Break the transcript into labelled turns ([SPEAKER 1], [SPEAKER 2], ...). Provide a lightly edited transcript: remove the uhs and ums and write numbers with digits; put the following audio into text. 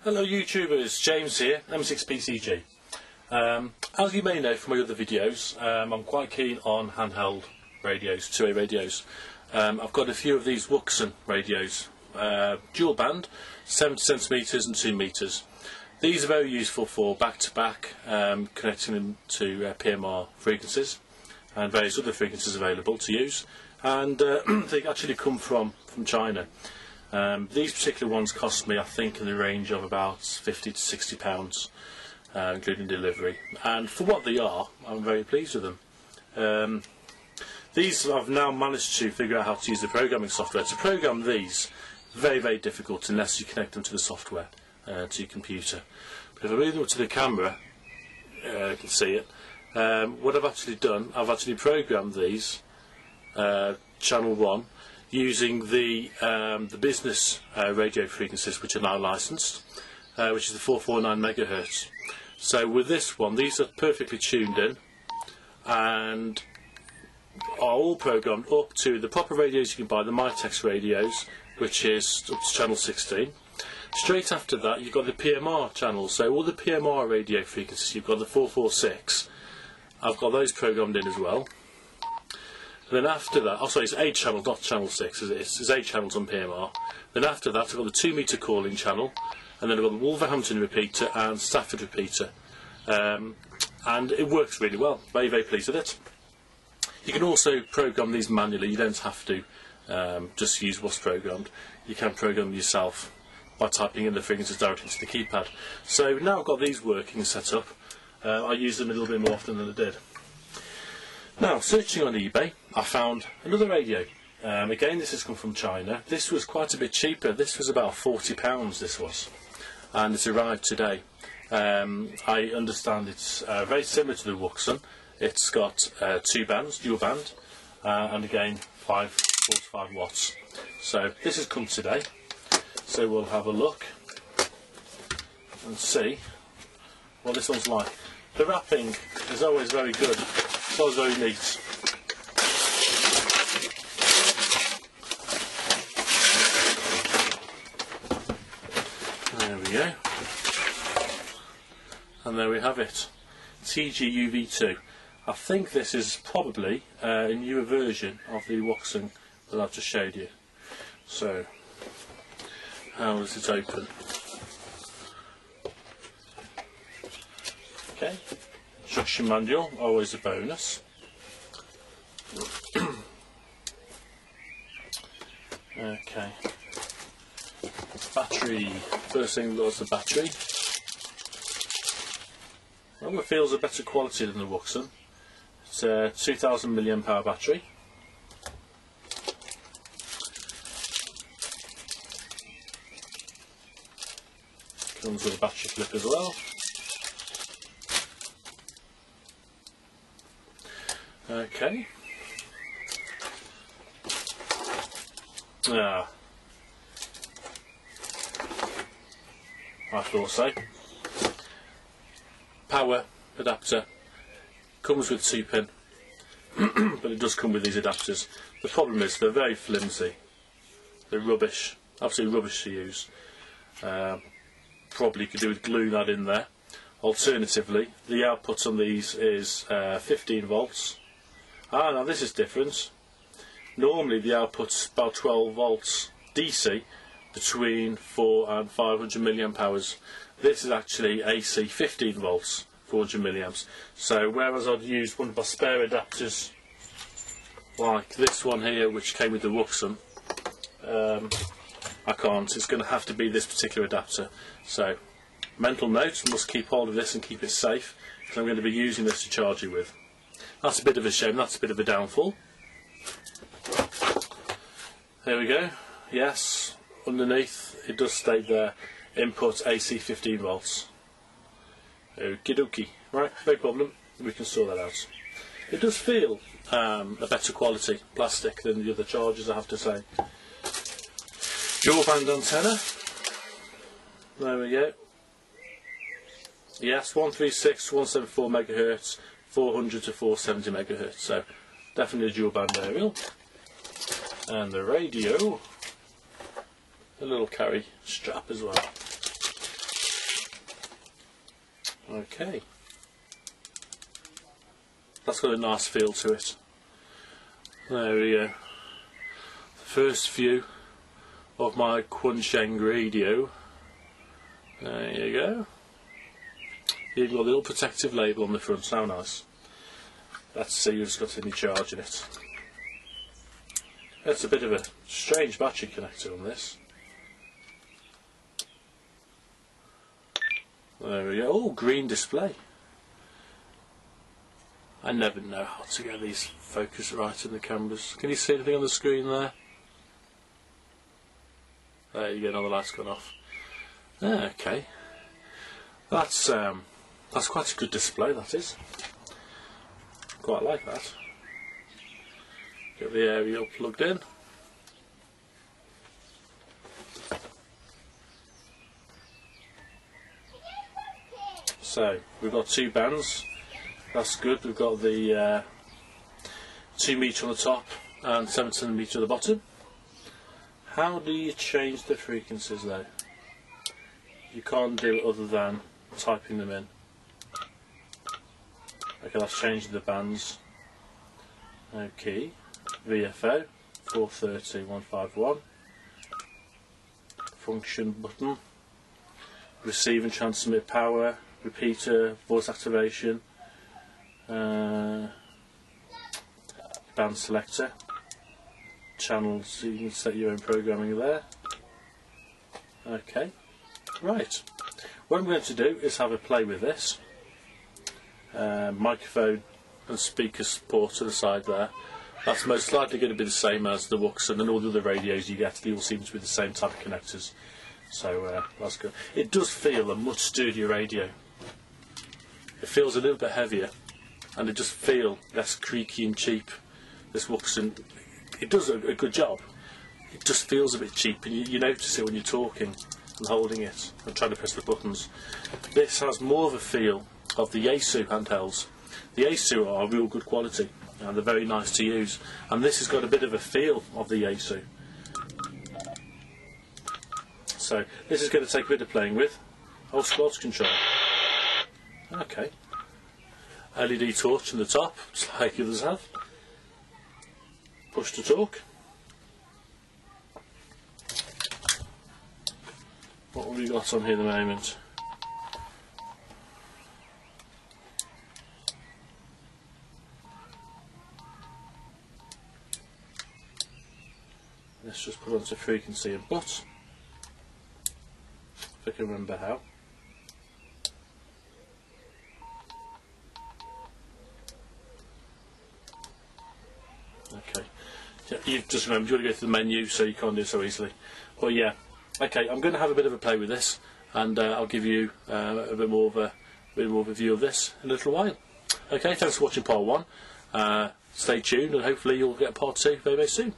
[SPEAKER 1] Hello YouTubers, James here, M6PCG. As you may know from my other videos, I'm quite keen on handheld radios, two-way radios. I've got a few of these Wuxen radios, dual band, 70 centimeters and 2 meters. These are very useful for back-to-back, connecting them to PMR frequencies and various other frequencies available to use. And they actually come from China. These particular ones cost me, I think, in the range of about £50 to £60, including delivery. And for what they are, I'm very pleased with them. These I've now managed to figure out how to use the programming software. To program these, very, very difficult unless you connect them to the software, to your computer. But if I move them up to the camera, you can see it. What I've actually done, I've actually programmed these, channel 1, using the business radio frequencies which are now licensed, which is the 449 megahertz. So with this one, these are perfectly tuned in and are all programmed up to the proper radios you can buy, the MyTex radios, which is up to channel 16. Straight after that, you've got the PMR channels, so all the PMR radio frequencies, you've got the 446. I've got those programmed in as well. Then after that, oh sorry, it's 8 channels, not channel 6, it's 8 channels on PMR. Then after that, I've got the 2 meter calling channel, and then I've got the Wolverhampton repeater and Stafford repeater. And it works really well, very, very pleased with it. You can also program these manually, you don't have to just use what's programmed. You can program them yourself by typing in the frequencies directly into the keypad. So now I've got these working and set up, I use them a little bit more often than I did. Now, searching on eBay, I found another radio. Again, this has come from China. This was quite a bit cheaper. This was about £40, this was. And it's arrived today. I understand it's very similar to the Wuxen. It's got 2 bands, dual band, and again, 45 watts. So, this has come today. So we'll have a look and see what this one's like. The wrapping is always very good. It's always very neat. There we go. And there we have it. TG-UV2. I think this is probably a newer version of the Wuxen that I've just showed you. So, how does it open? Okay. Instruction manual, always a bonus. Okay. Battery. First thing was the battery. Well, it feels a better quality than the Wuxen. It's a 2000 mAh battery. Comes with a battery flip as well. Okay. I thought so. Power adapter. Comes with 2-pin, but it does come with these adapters. The problem is they're very flimsy. They're rubbish, absolutely rubbish to use. Probably could do with gluing that in there. Alternatively, the output on these is 15 volts. Now this is different. Normally the output's about 12 volts DC between 4 and 500 milliamp. This is actually AC 15 volts, 400 milliamps. So whereas I'd use one of my spare adapters like this one here, which came with the Wuxen, I can't. It's going to have to be this particular adapter. So mental note, must keep hold of this and keep it safe, because I'm going to be using this to charge you with. That's a bit of a shame, that's a bit of a downfall. There we go. Yes, underneath it does state there, input AC 15 volts. Okie dokie. Right, no problem, we can sort that out. It does feel a better quality plastic than the other chargers, I have to say. Dual band antenna. There we go. Yes, 136, 174 megahertz. 400 to 470 megahertz, so definitely a dual band aerial. And the radio, a little carry strap as well. Okay, that's got a nice feel to it. There we go. The first view of my QUANSHENT radio. There you go. You've got a little protective label on the front, how nice. Let's see who's got any charge in it. That's a bit of a strange battery connector on this. There we go. Oh, green display. I never know how to get these focus right in the cameras. Can you see anything on the screen there? There you go, now the light's gone off. Okay. That's quite a good display, that is. Quite like that. Get the aerial plugged in. So, we've got two bands. That's good. We've got the 2 metre on the top and 7 cm at the bottom. How do you change the frequencies though? You can't do it other than typing them in. Okay, that's changing the bands. Okay, VFO 430-151. Function button. Receive and transmit power. Repeater, voice activation. Band selector, channels, so you can set your own programming there. Okay, right. What I'm going to do is have a play with this. Microphone and speaker support to the side there. That's most likely going to be the same as the Wuxen and all the other radios you get. They all seem to be the same type of connectors. So that's good. It does feel a much sturdier radio. It feels a little bit heavier. And it just feel less creaky and cheap. This Wuxen, it does a good job. It just feels a bit cheap, and you notice it when you're talking and holding it and trying to press the buttons. This has more of a feel of the Yaesu handhelds. The Yaesu are real good quality and they're very nice to use. And this has got a bit of a feel of the Yaesu. So this is going to take a bit of playing with. Oh, squad control. Okay. LED torch in the top, just like others have. Push to talk. What have we got on here at the moment? Let's just put onto frequency and but. If I can remember how. Okay, you just remember you've got to go to the menu, so you can't do it so easily. But yeah, okay, I'm going to have a bit of a play with this, and I'll give you a bit more of a view of this in a little while. Okay, thanks for watching part 1. Stay tuned, and hopefully you'll get part 2 very, very soon.